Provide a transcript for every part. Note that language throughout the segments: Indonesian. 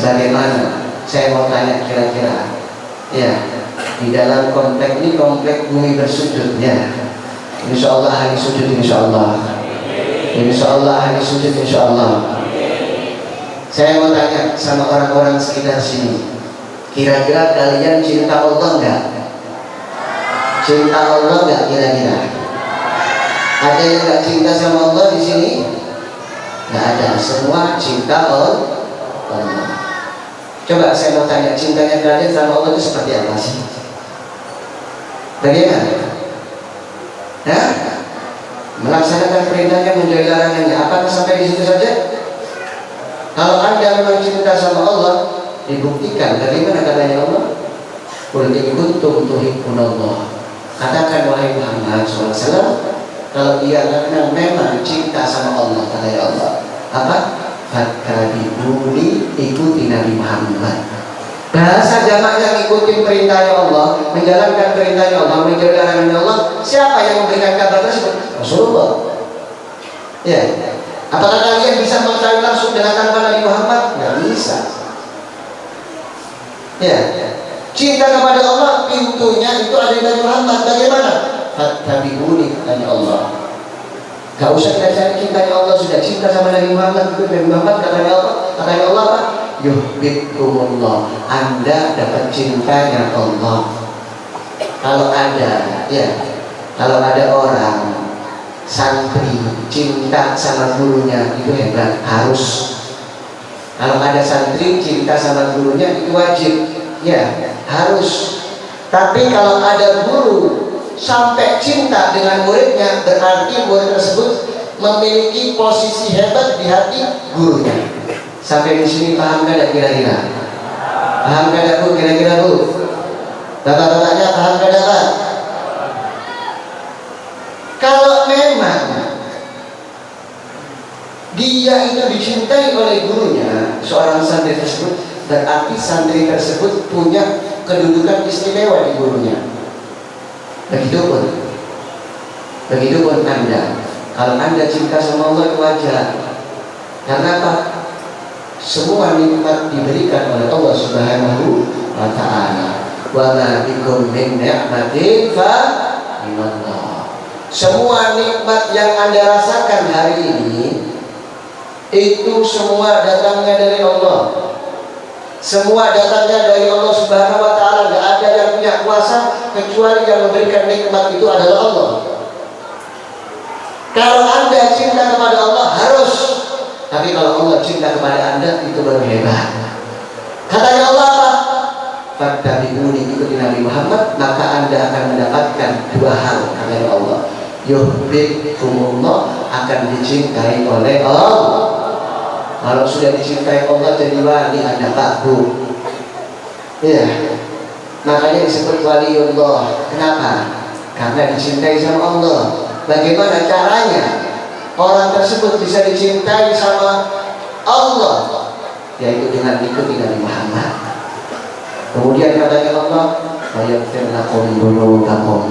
Sebagaimana saya mau tanya kira-kira, ya, di dalam komplek ini komplek bumi bersujud, ya. Insya Allah hari sujud, insya Allah. Insya Allah hari sujud, insya Allah. Saya mau tanya sama orang-orang sekitar sini, kira-kira kalian cinta Allah enggak? Cinta Allah enggak kira-kira? Ada yang enggak cinta sama Allah di sini? Enggak ada, semua cinta Allah. Coba saya mau tanya, cintanya kalian sama Allah itu seperti apa sih? Bagaimana? Nah, melaksanakan perintahnya, menjauhi larangannya. Apakah sampai di situ saja? Kalau Anda memang cinta sama Allah, dibuktikan. Bagaimana katanya Allah? Qul in kuntum tuhibbunallah. Katakan wahai Muhammad SAW, kalau dia memang cinta sama Allah, katanya Allah, apa? Fattabi'uni, ikuti Nabi Muhammad. Bahasa jamaknya ikuti perintahnya Allah, menjalankan perintahnya Allah, menjauhi larangannya Allah. Siapa yang memberikan kabar tersebut? Rasulullah. Ya. Apakah kalian bisa mengetahui langsung dengan tanpa Nabi Muhammad? Nggak bisa. Ya. Cinta kepada Allah pintunya itu ada di Nabi Muhammad. Bagaimana? Fattabi'uni, katanya Allah. Gak usah kita cari cintanya Allah, sudah cinta sama Nabi Muhammad. Itu Nabi Muhammad, katanya Allah apa? Yuhibbukumullah, Anda dapat cintanya Allah. Kalau ada orang santri cinta sama gurunya, itu hebat, harus. Kalau ada santri cinta sama gurunya, itu wajib, ya, harus. Tapi kalau ada guru sampai cinta dengan muridnya, berarti murid tersebut memiliki posisi hebat di hati gurunya. Sampai di sini paham gak kira-kira? Paham gak Bu kira-kira Bu? Bapak-bapaknya paham gak Pak? Kalau memang dia itu dicintai oleh gurunya, seorang santri tersebut, berarti santri tersebut punya kedudukan istimewa di gurunya. Begitupun Anda. Kalau Anda cinta sama Allah itu wajar. Karena apa? Semua nikmat diberikan oleh Allah Subhanahu wa ta'ala. Wa ma bikum min ni'matin fa minallah. Semua nikmat yang Anda rasakan hari ini itu semua datangnya dari Allah. Semua datangnya dari Allah Subhanahu wa ta'ala. Tidak ada yang punya kuasa kecuali yang memberikan nikmat itu adalah Allah. Kalau Anda cinta kepada Allah harus. Tapi kalau Allah cinta kepada Anda, itu baru hebat. Katanya Allah apa? Fattabi'uni, ikuti Nabi Muhammad, maka Anda akan mendapatkan dua hal. Katanya Allah, yuhibbukumullah, akan dicintai oleh Allah. Kalau sudah dicintai Allah, jadi wali Anda Pak Bu. Ya, makanya disebut waliullah. Kenapa? Karena dicintai sama Allah. Bagaimana caranya orang tersebut bisa dicintai sama Allah? Yaitu dengan ikuti Nabi Muhammad. Kemudian katanya Allah, "Wayaghfir lakum dzunubakum."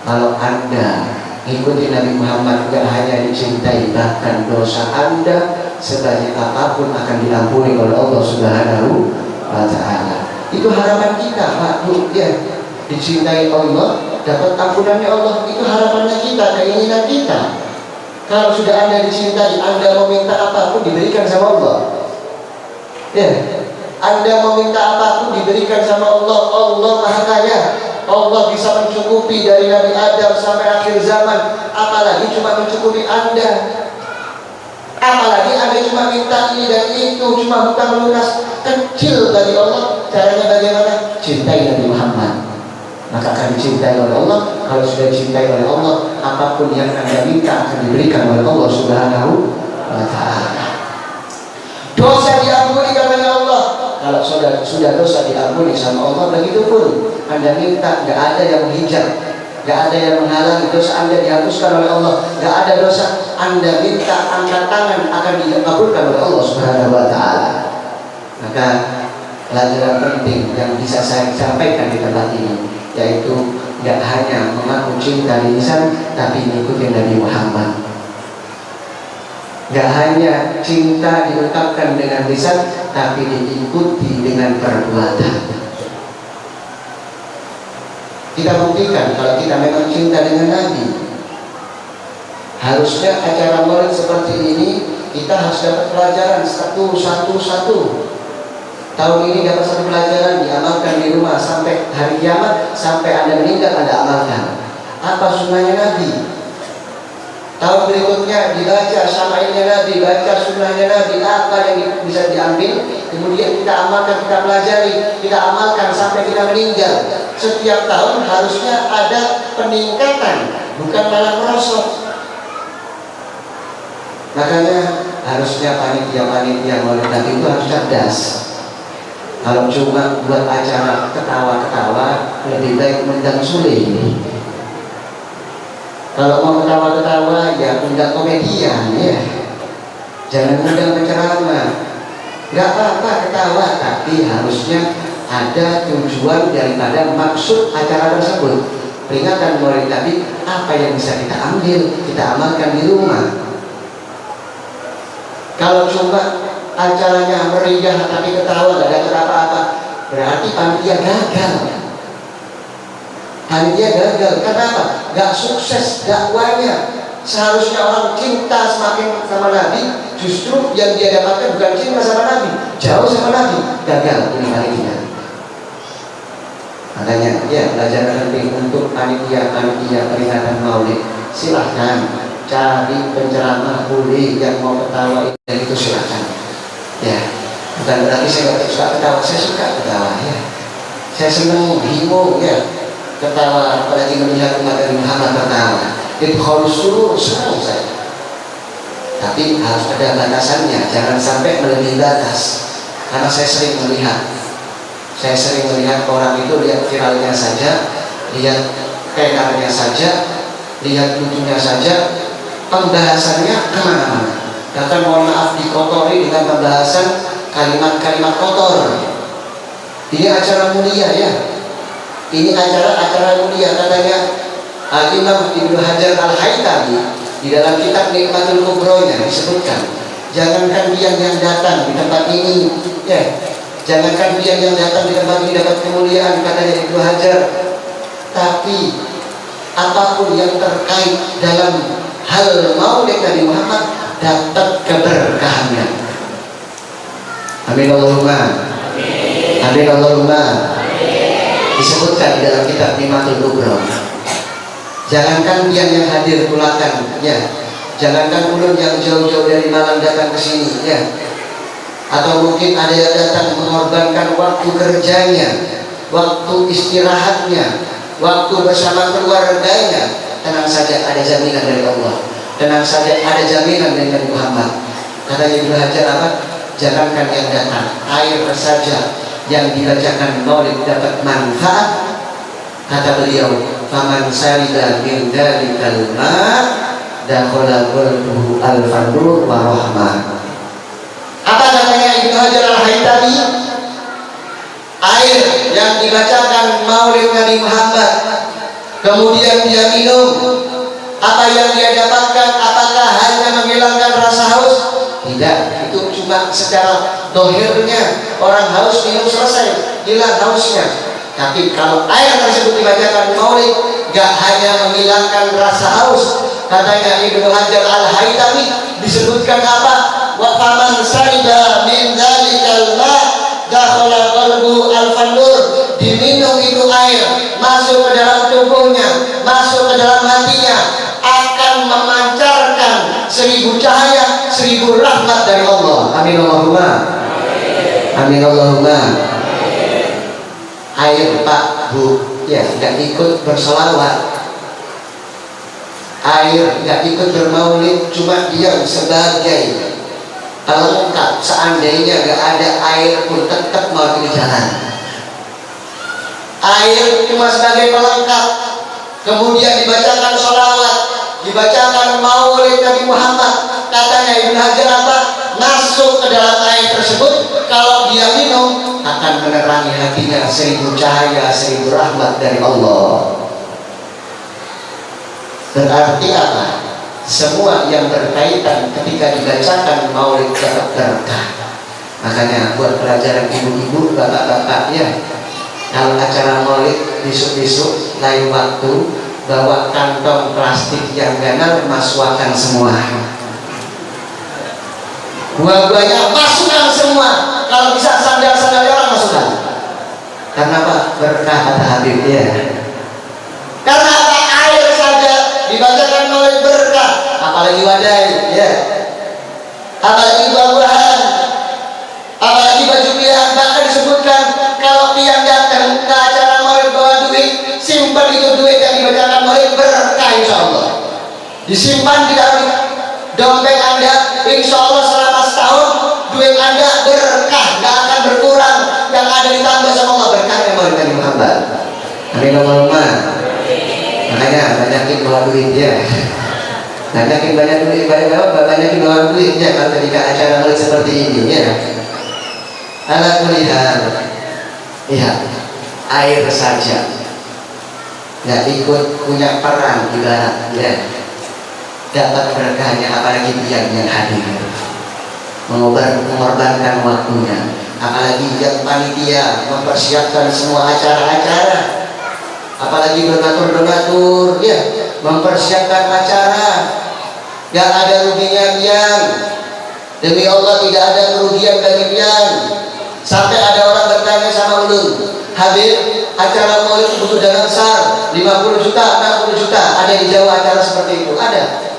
Kalau Anda ikuti Nabi Muhammad, tidak hanya dicintai, bahkan dosa Anda sebanyak apapun akan diampuni oleh Allah Subhanahu wa ta'ala. Itu harapan kita Pak Bu, ya, dicintai Allah, dapat ampunannya Allah. Itu harapannya kita, keinginan kita. Kalau sudah Anda dicintai, Anda mau minta apapun diberikan sama Allah. Ya, Anda mau minta apapun diberikan sama Allah. Allah Maha Kaya. Allah bisa mencukupi dari Nabi Adam sampai akhir zaman. Apalagi cuma mencukupi Anda. Apalagi Anda cuma minta ini dan itu, cuma hutang lunas kecil dari Allah. Caranya bagaimana? Cintai Nabi Muhammad, maka akan dicintai oleh Allah. Kalau sudah dicintai oleh Allah, apapun yang Anda minta akan diberikan oleh Allah Subhanahu wa ta'ala. Dosa diampuni katanya Allah. Kalau sudah dosa diampuni sama Allah, begitu pun Anda minta, gak ada yang menghijab, gak ada yang menghalangi dosa Anda dihapuskan oleh Allah. Gak ada dosa Anda minta, angkat tangan, akan dikabulkan oleh Allah Subhanahu wa ta'ala. Maka pelajaran penting yang bisa saya sampaikan di tempat ini, yaitu tidak hanya mengaku cinta di lisan, tapi mengikuti Nabi Muhammad. Tidak hanya cinta diungkapkan dengan lisan, tapi diikuti dengan perbuatan. Kita buktikan kalau kita memang cinta dengan Nabi. Harusnya acara maulid seperti ini kita harus dapat pelajaran satu. Tahun ini dapat satu pelajaran, diamalkan di rumah sampai hari kiamat, sampai Anda meninggal Anda amalkan. Apa sunnahnya Nabi? Tahun berikutnya dibaca syama'ilnya Nabi, baca sunnahnya Nabi, apa yang bisa diambil, kemudian kita amalkan, kita pelajari, kita amalkan sampai kita meninggal. Setiap tahun harusnya ada peningkatan, bukan malah merosot. Makanya harusnya panitia maulid Nabi itu harus cerdas. Kalau cuma buat acara ketawa-ketawa, lebih baik mengundang Sule. Kalau mau ketawa-ketawa, ya undang komedian, ya. Jangan undang penceramah. Gak apa-apa ketawa, tapi harusnya ada tujuan daripada maksud acara tersebut. Peringatan maulid Nabi, apa yang bisa kita ambil, kita amalkan di rumah. Kalau cuma acaranya meriah tapi ketawa gak dapat apa-apa, berarti panitia gagal. Panitia gagal. Kenapa? Gak sukses dakwanya. Seharusnya orang cinta semakin sama Nabi, justru yang dia dapatkan bukan cinta sama Nabi, jauh sama Nabi. Gagal ini panitia. Makanya ya pelajaran penting untuk panitia peringatan maulid. Silahkan cari penceramah boleh, yang mau ketawa dan itu silakan. Ya, bukan berarti saya nggak suka ketawa, saya suka ketawa ya. Saya senang himo ya, ketawa apalagi melihat umat Nabi Muhammad ketawa. Itu harus suruh senang saya. Tapi harus ada batasannya, jangan sampai melebihi batas. Karena saya sering melihat orang itu lihat viralnya saja, lihat kenarnya saja, lihat lucunya saja, pembahasannya kemana-mana. Bahkan mohon maaf dikotori dengan pembahasan kalimat-kalimat kotor. Ini acara mulia ya. Ini acara mulia. Katanya Imam Ibnu Hajar Al-Haytami di dalam kitab Nikmatul Kubronya disebutkan, jangankan dia yang datang di tempat ini, ya, jangankan dia yang datang di tempat ini dapat kemuliaan, katanya Ibnu Hajar, tapi apapun yang terkait dalam hal maulid Nabi Muhammad dapat keberkahannya. Amin Allahumma. Amin Allahumma. Disebutkan di dalam kitab Nikmatul Kubro. Jangankan dia yang hadir pulakan, ya. Jangankan ulun yang jauh-jauh dari Malang datang ke sini, ya. Atau mungkin ada yang datang mengorbankan waktu kerjanya, waktu istirahatnya, waktu bersama keluarganya. Tenang saja, ada jaminan dari Allah. Tenang saja, ada jaminan dari Nabi Muhammad. Katanya Ibnu Hajar apa? Jangankan yang datang, air saja yang dibacakan maulid dapat manfaat. Kata beliau, faman salida min dalikal ma' dakhala qalbuhu al-fandur wa rahmah. Apa katanya Ibnu Hajar Al-Haytami? Air yang dibacakan maulid Nabi Muhammad, kemudian dia minum, apa yang dia dapatkan? Apakah hanya menghilangkan rasa haus? Tidak, itu cuma secara dohirnya. Orang haus minum selesai, hilang hausnya. Tapi kalau air tersebut dibacakan maulid, gak hanya menghilangkan rasa haus. Katanya Ibnu Hajar Al-Haytami, disebutkan apa? Wa faman sarida min dzalikal ma' dakhala qalbu al-fandur. Diminum itu air, masuk ke dalam tubuhnya, masuk ke dalam hatinya, akan memancarkan 1000 cahaya, 1000 rahmat dari Allah. Amin Allahumma. Amin Allahumma. Air Pak Bu, ya tidak ikut berselawat. Air tidak ikut bermaulid, cuma diam sebagai pelengkap. Seandainya gak ada air pun tetap mau di jalan. Air cuma sebagai pelengkap. Kemudian dibacakan sholawat, dibacakan maulid Nabi Muhammad. Katanya Ibnu Hajar apa? Masuk ke dalam air tersebut, kalau dia minum akan menerangi hatinya 1000 cahaya, 1000 rahmat dari Allah. Berarti apa? Semua yang berkaitan ketika dibacakan maulid dapat berkah. Makanya buat pelajaran ibu-ibu, bapak-bapak ya, kalau acara maulid besok-besok lain waktu, bawa kantong plastik yang ganal, masukkan semua. Buah-buahnya masukkan semua. Kalau bisa sandal-sandalnya orang masukkan. Karena apa? Berkah kata Habib ya. Karena apa? Air saja dibacakan maulid berkah, apalagi wadai ya. Apalagi buah-buahan, apalagi baju pilihan. Bahkan disebutkan kalau pian datang ke acara maulid bawa duit, simpan itu duit yang dibacakan maulid berkah insya Allah. Disimpan di dalam dompet Anda, insya Allah selama setahun duit Anda berkah, gak akan berkurang, yang ada ditambah sama Allah berkahnya maulid Nabi Muhammad. Amin Allahumma. Makanya banyakin bawa duit ya. Banyakin bawa duitnya kalau ketika acara maulid seperti ini ya. Ala kulihat, lihat air saja nggak ikut punya peran ibarat ya, dapat berkahnya, apalagi dia yang hadir mengorbankan waktunya, apalagi yang panitia mempersiapkan semua acara-acara, apalagi donatur ya, mempersiapkan acara. Gak ada ruginya pian, demi Allah tidak ada kerugian bagi pian. Sampai ada orang bertanya sama ulun, Habib, acara maulid butuh dana besar, 50 juta, 60 juta. Ada di Jawa acara seperti itu? Ada.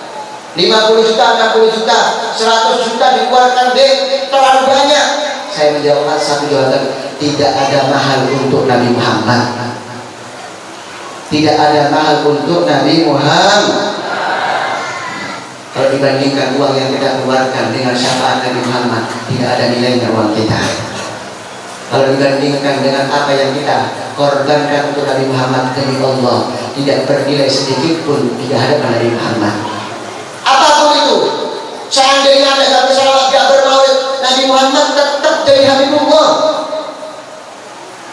50 juta, 60 juta, 100 juta dikeluarkan deh, terlalu banyak. Saya menjawab satu jawaban, tidak ada mahal untuk Nabi Muhammad. Tidak ada mahal untuk Nabi Muhammad. Kalau dibandingkan uang yang kita keluarkan dengan syafaat Nabi Muhammad, tidak ada nilainya uang kita. Kalau dibandingkan dengan apa yang kita korbankan untuk Nabi Muhammad demi Allah, tidak bernilai sedikit pun di hadapan Nabi Muhammad. Apapun itu, seandainya Anda gak bersalawat, gak bermaulid, Nabi Muhammad tetap jadi Habibullah.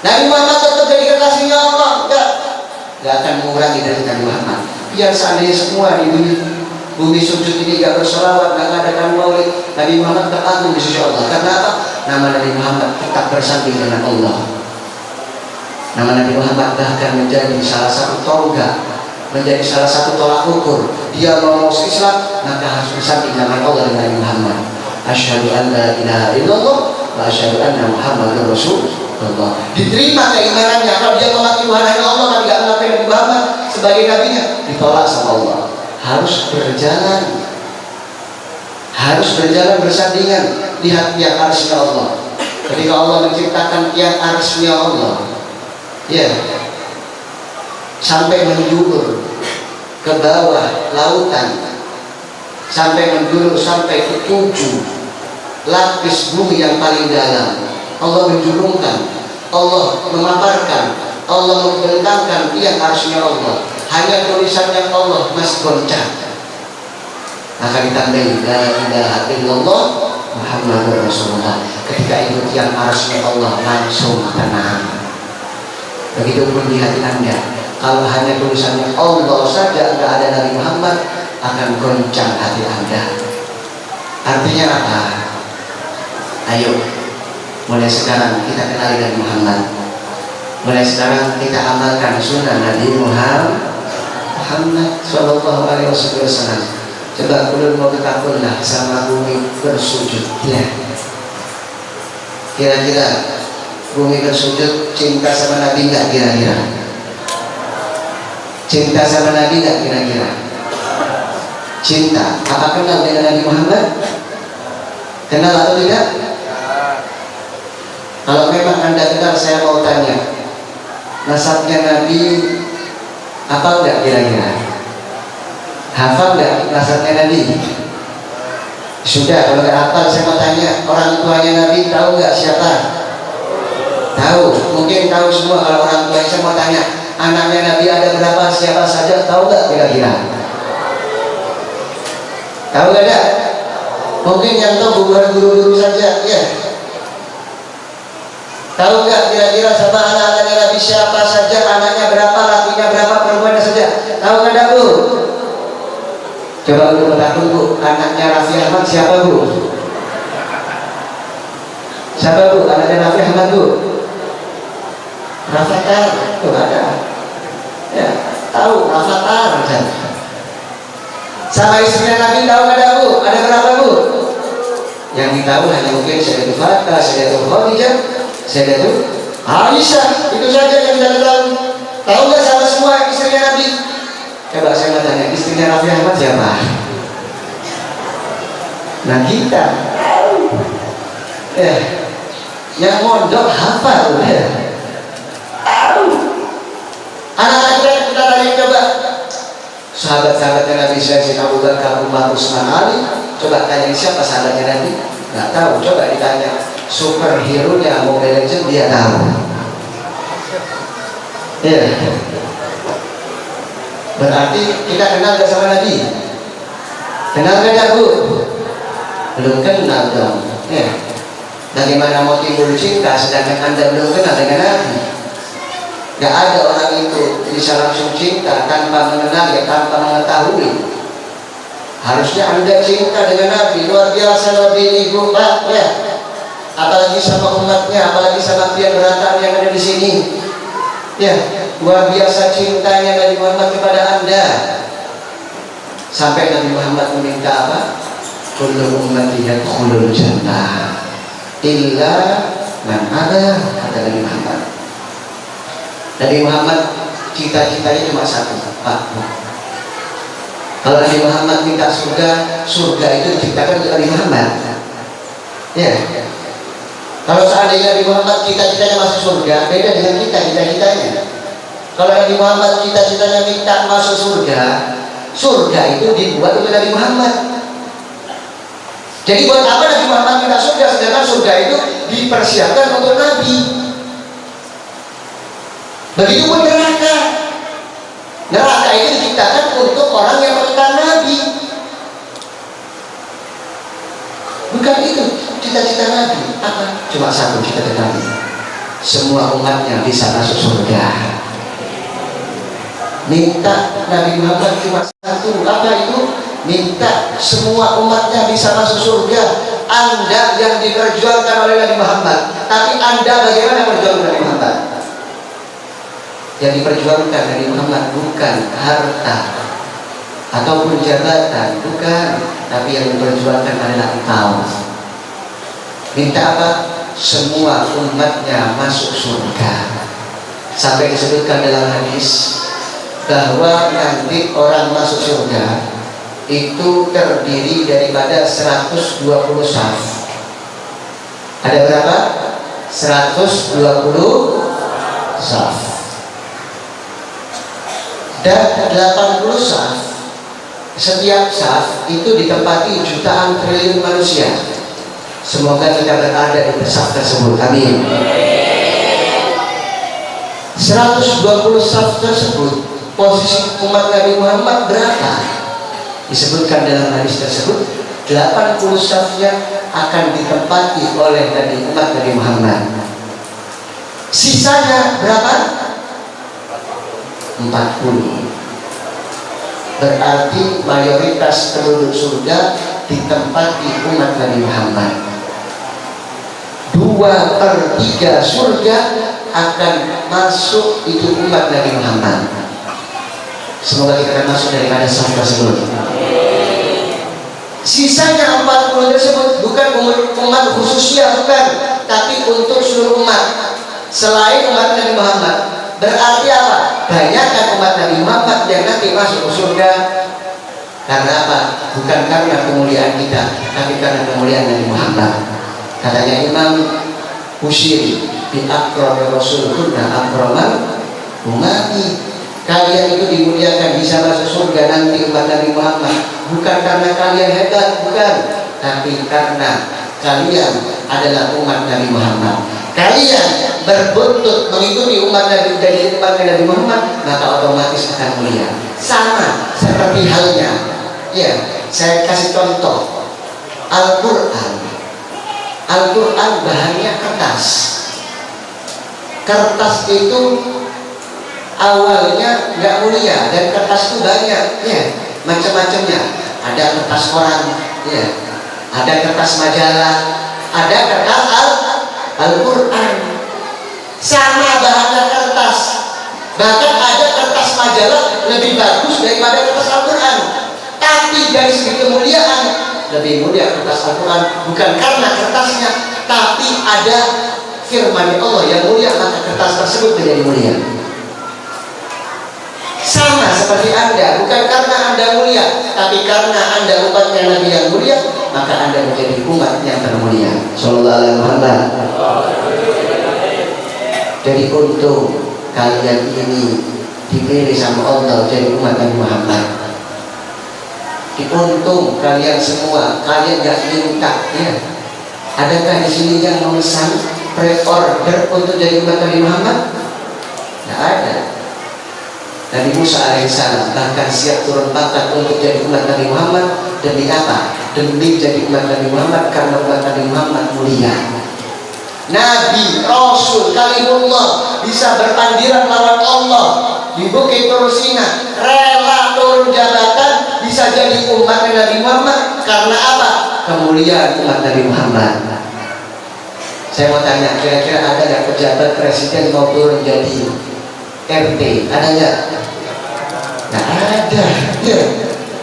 Nabi Muhammad tetap jadi kekasihnya Allah. Gak akan mengurangi dari Nabi Muhammad. Biar seandainya semua di bumi sujud ini gak bersalawat, gak mengadakan maulid, Nabi Muhammad teragung di sisi Allah. Karena apa? Nama Nabi Muhammad tetap bersanding dengan Allah. Nama Nabi Muhammad bahkan menjadi salah satu tonggak, menjadi salah satu tolak ukur. Dia mau masuk Islam, maka harus bersanding dengan Allah dan Nabi Muhammad. Asyhadu an la ilaha illallah wa asyhadu anna Muhammadar Rasulullah. Diterima keimanannya. Kalau dia mengaku Tuhan hanya Allah, tapi tidak mengaku Nabi Muhammad sebagai nabinya, ditolak sama Allah. Harus berjalan bersandingan. Lihat tiang arsy Allah. Ketika Allah menciptakan tiang arsy Allah, ya, sampai menjulur ke bawah lautan, sampai menjulur sampai ke 7 lapis bumi yang paling dalam. Allah menjulurkan, Allah memaparkan, Allah membentangkan tiang arsy Allah. Hanya tulisannya Allah masih goncang. Maka ditambahi la ilaha illallah Muhammadur Rasulullah. Ketika itu tiang arsy Allah langsung tenang. Begitupun di hati Anda, kalau hanya tulisannya Allah saja, tidak ada Nabi Muhammad, akan goncang hati Anda. Artinya apa? Ayo, mulai sekarang kita kenali Nabi Muhammad. Mulai sekarang kita amalkan sunnah Nabi Muhammad Sallallahu Alaihi Wasallam. Coba ulun mau ketakulah sama bumi bersujud ya. Kira-kira bumi bersujud cinta sama Nabi nggak kira-kira? Cinta sama Nabi nggak kira-kira? Cinta. Apa kenal dengan Nabi Muhammad? Kenal atau tidak? Kalau memang Anda kenal, saya mau tanya, nasabnya Nabi apa enggak kira-kira? Hafal enggak nasabnya Nabi? Sudah, kalau enggak hafal saya mau tanya, orang tuanya Nabi tahu enggak siapa? Tahu, mungkin tahu semua. Kalau orang tuanya, saya mau tanya, anaknya Nabi ada berapa, siapa saja, tahu enggak kira-kira? Tahu enggak ada? Mungkin yang tahu guru-guru saja ya. Tahu nggak kira-kira sama anak-anaknya Nabi siapa saja, anaknya berapa, lakinya berapa, perempuannya saja? Tahu nggak Bu? Coba untuk bertakun Bu, anaknya Raffi Ahmad siapa Bu? Siapa Bu? Anaknya Raffi Ahmad Bu? Rafathar, tuh ada. Ya, tahu Rafathar kan? Sama istrinya Nabi tahu ada Bu? Ada berapa Bu? Yang ditahu hanya mungkin Sayyidatul Fatimah, Sayyidatul Khadijah, Sayyidatul Aisyah, itu saja yang kita tahu. Tahu nggak sama semua istrinya Nabi? Coba saya mau tanya, istrinya Raffi Ahmad siapa? Nah kita yang mondok hafal ya. Anak-anak kita tadi coba sahabat-sahabatnya Nabi Sayyidina Abu Bakar, Umar, Utsman, Ali. Coba tanya siapa sahabatnya Nabi? Nggak tahu. Coba ditanya superhero nya Mobile Legends, dia tahu. Ya. Berarti kita kenal gak sama Nabi? Kenal gak Bu? Belum kenal dong. Ya. Bagaimana mau timbul cinta sedangkan Anda belum kenal dengan Nabi? Gak ada orang itu bisa langsung cinta tanpa mengenal, ya tanpa mengetahui. Harusnya Anda cinta dengan Nabi, luar biasa Nabi Ibu Pak ya. Apalagi sama umatnya, apalagi sama pian berantakan yang ada di sini. Ya, luar biasa cintanya Nabi Muhammad kepada Anda. Sampai Nabi Muhammad meminta apa? Kullu ummati yadkhulul jannah illa man aba, kata Nabi Muhammad. Nabi Muhammad cita-citanya cuma satu, Pak. Kalau Nabi Muhammad minta surga, surga itu diciptakan untuk Nabi Muhammad. Ya. Kalau seandainya Nabi Muhammad cita-citanya masuk surga, beda dengan kita cita-citanya. Kalau Nabi Muhammad cita-citanya minta masuk surga, surga itu dibuat untuk Nabi Muhammad. Jadi buat apa Nabi Muhammad minta surga, sedangkan surga itu dipersiapkan untuk Nabi. Begitu pun neraka. Neraka itu diciptakan untuk orang yang menentang Nabi. Bukan itu cita-cita Nabi. Apa? Cuma satu cita-cita Nabi. Semua umatnya bisa masuk surga. Minta Nabi Muhammad cuma satu. Apa itu? Minta semua umatnya bisa masuk surga. Anda yang diperjuangkan oleh Nabi Muhammad, tapi Anda bagaimana perjuangan Nabi Muhammad? Yang diperjuangkan Nabi Muhammad bukan harta ataupun jabatan, bukan, tapi yang diperjuangkan adalah engkau. Minta apa? Semua umatnya masuk surga. Sampai disebutkan dalam hadis bahwa nanti orang masuk surga itu terdiri daripada 120 saf. Ada berapa? 120 saf. Dan 80 saf. Setiap saf itu ditempati jutaan triliun manusia. Semoga kita berada di saf tersebut. Amin. 120 saf tersebut, posisi umat Nabi Muhammad berapa? Disebutkan dalam hadis tersebut 80 safnya akan ditempati oleh umat Nabi Muhammad. Sisanya berapa? 40. Berarti mayoritas penduduk surga ditempati umat Nabi Muhammad. 2/3 surga akan masuk itu umat Nabi Muhammad. Semoga kita akan masuk daripada saf tersebut. Sisanya 40 tersebut bukan umat khususnya, bukan, tapi untuk seluruh umat selain umat Nabi Muhammad. Berarti apa? Banyakkan umat Nabi Muhammad yang nanti masuk ke surga. Karena apa? Bukan karena kemuliaan kita, tapi karena kemuliaan Nabi Muhammad. Katanya Imam Bushiri, bi akrami Rasul kunna akraman umati. Kalian itu dimuliakan bisa masuk surga nanti umat Nabi Muhammad, bukan karena kalian hebat, bukan, tapi karena kalian adalah umat Nabi Muhammad. Kalian berbuntut mengikuti umat Nabi dari umat Nabi Muhammad, maka otomatis akan mulia. Sama seperti halnya, ya, saya kasih contoh Al-Quran. Al-Quran bahannya kertas. Kertas itu awalnya nggak mulia dan kertas itu banyak, ya, macam-macamnya. Ada kertas koran, ya, ada kertas majalah, ada kertas Al-Quran. Sama bahannya kertas, bahkan ada kertas majalah lebih bagus daripada kertas Al-Quran. Tapi dari segi kemuliaan lebih mulia kertas Al-Quran, bukan karena kertasnya, tapi ada firman Allah yang mulia, maka kertas tersebut menjadi mulia. Sama seperti Anda, bukan karena Anda mulia, tapi karena Anda umatnya Nabi yang mulia, maka Anda menjadi umat yang termulia. Sallallahu alaihi Muhammad. Jadi untung kalian ini dipilih sama Allah jadi umat Nabi Muhammad. Untung kalian semua, kalian gak minta ya. Adakah di sini yang memesan pre-order untuk jadi umat Nabi Muhammad? Tidak ada. Nabi Musa alaihissalam bahkan siap turun pangkat untuk jadi umat Nabi Muhammad. Demi apa? Demi jadi umat Nabi Muhammad, karena umat Nabi Muhammad mulia. Nabi, Rasul, Kalimullah bisa berpandiran lawan Allah di Bukit Tursina, rela turun jabatan, bisa jadi umat Nabi Muhammad. Karena apa? Kemuliaan umat Nabi Muhammad. Saya mau tanya, kira-kira ada nggak pejabat presiden mau turun jadi RT? Ada nggak? Nggak ada. Ya.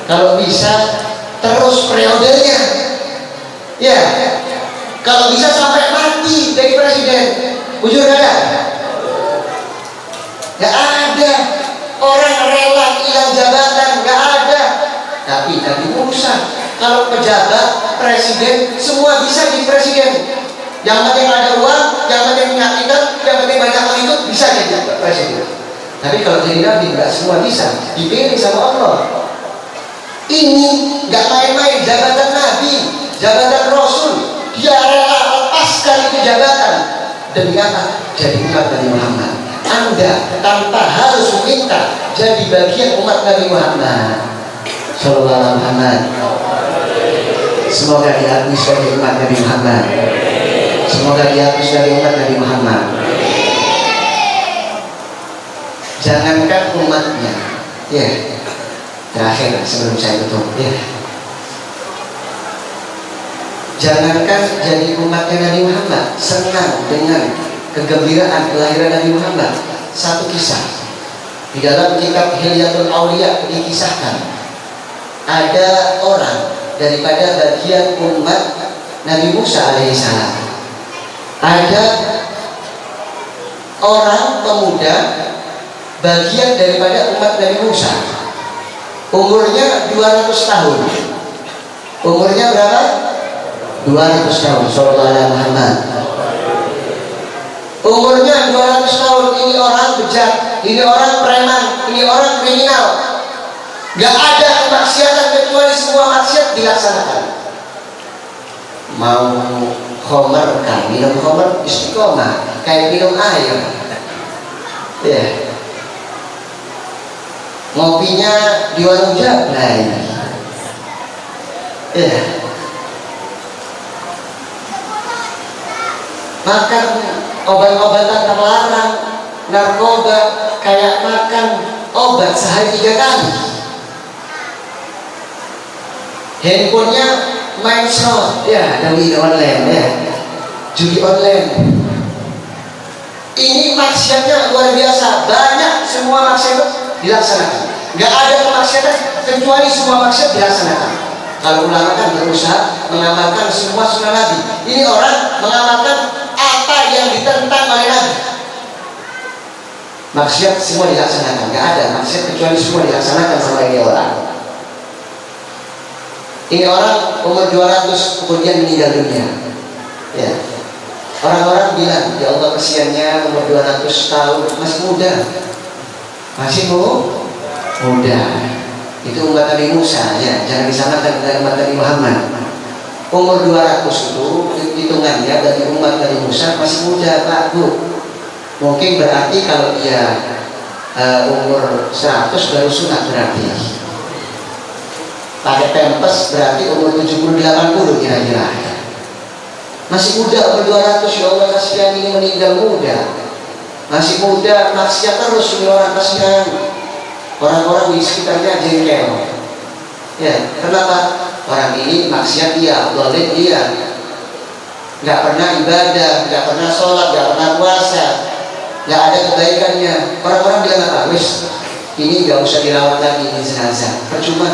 Kalau bisa terus periodenya. Ya. Kalau bisa sampai mati jadi presiden. Jujur ada? Nggak ada. Orang rela hilang jabatan, nggak ada. Tapi Nabi Musa, kalau pejabat presiden semua bisa jadi presiden. Yang penting ada uang, yang penting menyaksikan, yang penting banyak pengikut, bisa jadi presiden. Tapi kalau jadi nabi nggak semua bisa, dipilih sama Allah. Ini nggak main-main, jabatan nabi, jabatan rasul. Dia rela lepaskan itu jabatan demi apa? Jadi umat Nabi Muhammad. Anda tanpa harus meminta jadi bagian umat Nabi Muhammad. Sallallahu alaihi Muhammad. Semoga diakui sebagai umat Nabi Muhammad. Semoga diakui sebagai umat Nabi Muhammad. Jangankan umatnya, ya. Terakhir sebelum saya tutup, ya. Jangankan jadi umatnya Nabi Muhammad, senang dengan kegembiraan kelahiran Nabi Muhammad. Satu kisah di dalam kitab Hilyatul Auliya dikisahkan, ada orang daripada bagian umat Nabi Musa alaihissalam. Ada orang pemuda bagian daripada umat Nabi Musa, umurnya 200 tahun. Umurnya berapa? 200 tahun. Sallallahu alaihi Muhammad. Umurnya 200 tahun. Ini orang bejat, ini orang preman, ini orang kriminal. Gak ada kemaksiatan kecuali semua maksiat dilaksanakan. Mau khomer kan, minum khomer istiqomah, kayak minum air. Ya. Ngopinya di warung jablay. Ya. Makan obat-obatan terlarang, narkoba, kayak makan obat sehari 3 kali. Handphonenya main slot, ya, dari online, ya, judi online. Ini maksiatnya luar biasa, banyak semua maksiat dilaksanakan. Gak ada kemaksiatan kecuali semua maksiat dilaksanakan. Kalau ulama kan berusaha mengamalkan semua sunnah Nabi. Ini orang mengamalkan apa yang ditentang oleh Nabi. Maksiat semua dilaksanakan, gak ada maksiat kecuali semua dilaksanakan sama ini orang. Ini orang umur 200 kemudian meninggal dunia. Ya. Orang-orang bilang, ya Allah kesiannya umur 200 tahun, masih muda. Masih muda. Itu umat Nabi Musa, ya, jangan disamakan dengan umat Nabi Muhammad. Umur 200 itu hitungannya bagi umat Nabi Musa masih muda, Pak, Bu. Mungkin berarti kalau dia umur 100 baru sunat berarti. Pakai pempes berarti umur 70-80 kira-kira. Masih muda umur 200, ya Allah kasihan ini meninggal muda. Masih muda, maksiat terus ini orang, kasihan. Orang-orang di sekitarnya jengkel. Ya, kenapa? Orang ini maksiat dia, zalim dia. nggak pernah ibadah, nggak pernah sholat, nggak pernah puasa, nggak ada kebaikannya. Orang-orang bilang apa? Wis, ini nggak usah dirawat lagi, ini jenazah. Percuma,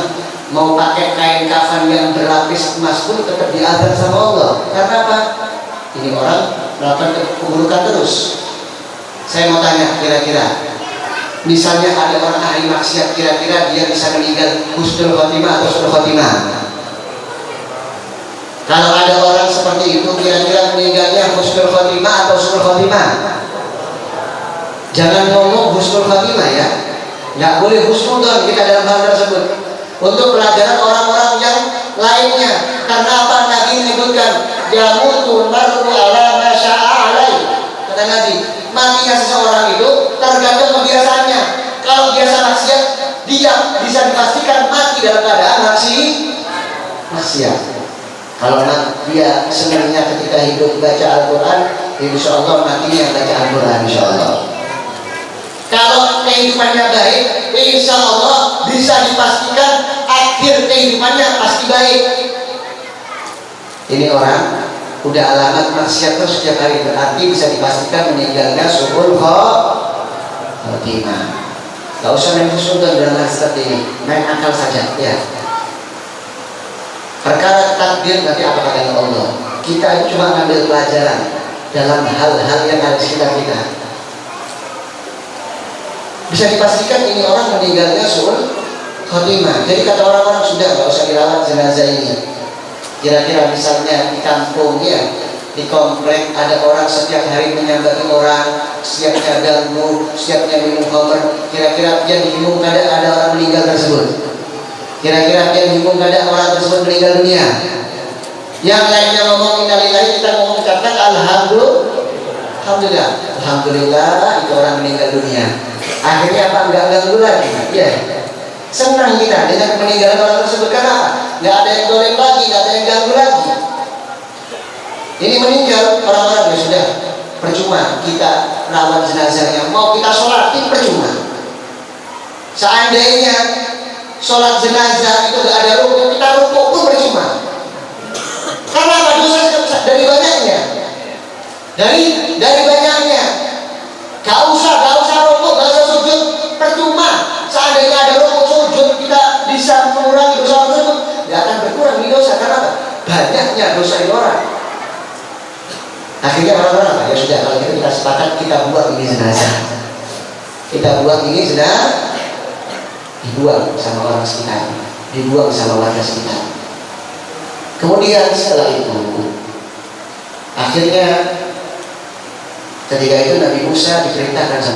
mau pakai kain kafan yang berlapis emas pun tetap diazab sama Allah. Karena apa? Ini orang melakukan keburukan terus. Saya mau tanya, kira-kira misalnya ada orang ahli maksiat, kira-kira dia bisa meninggal husnul khotimah atau su'ul khotimah? Kalau ada orang seperti itu, kira-kira meninggalnya husnul khotimah atau su'ul khotimah? Jangan ngomong husnul khotimah ya, nggak boleh husnudon kita dalam hal tersebut. Untuk pelajaran orang-orang yang lainnya. Karena apa? Nabi menyebutkan yamutu mar'u ala ma syaa alai. Kata Nabi, matinya seseorang itu tergantung kebiasaannya. Kalau biasa maksiat, dia bisa dipastikan mati dalam keadaan maksiat. Kalau dia sebenarnya ketika hidup baca Al-Quran, insya Allah matinya baca Al-Quran, insya Allah. Kalau kehidupannya baik, insya Allah bisa dipastikan akhir kehidupannya pasti baik. Ini orang udah alamat maksiat terus setiap hari, berarti bisa dipastikan meninggalnya su'ul khotimah. Gak usah main husnudon dalam hal seperti ini, main akal saja ya. Perkara takdir nanti apa kata Allah. Kita cuma ngambil pelajaran dalam hal-hal yang ada di sekitar kita. Bisa dipastikan ini orang meninggalnya su'ul khotimah. Jadi kata orang-orang sudah gak usah dirawat jenazah ini. Kira-kira misalnya di kampung ya, di komplek ada orang setiap hari menyambangi orang, siapnya ganggu, siapnya minum khamr. Kira-kira dia bingung ada orang meninggal tersebut. Kira-kira dia bingung ada orang tersebut meninggal dunia. Yang lainnya ngomong innalillahi, kita ngomong ucapkan alhamdulillah. Alhamdulillah itu orang meninggal dunia. Akhirnya apa? Enggak ganggu lagi. Ya. Senang kita dengan peninggalan orang tersebut. Kenapa? Nggak ada yang dolem lagi, nggak ada yang ganggu lagi. Ini meninggal orang-orang ya sudah, percuma kita rawat jenazahnya. Mau kita sholatin percuma. Seandainya sholat jenazah itu nggak ada rukuk, kita rukuk pun percuma. Karena apa? Dosa dari banyaknya. Dari banyaknya. Gak usah rukuk, gak usah sujud, percuma. Seandainya ada rukuk sujud, kita bisa mengurangi dosa tersebut. Gak akan berkurang di dosa. Karena apa? Banyaknya dosa di orang. Akhirnya orang-orang apa? Ya sudah, kalau kita sepakat kita buang ini jenazah. Kita buang ini jenazah, dibuang sama orang sekitar, dibuang sama warga sekitar. Kemudian setelah itu, akhirnya ketika itu Nabi Musa diperintahkan sama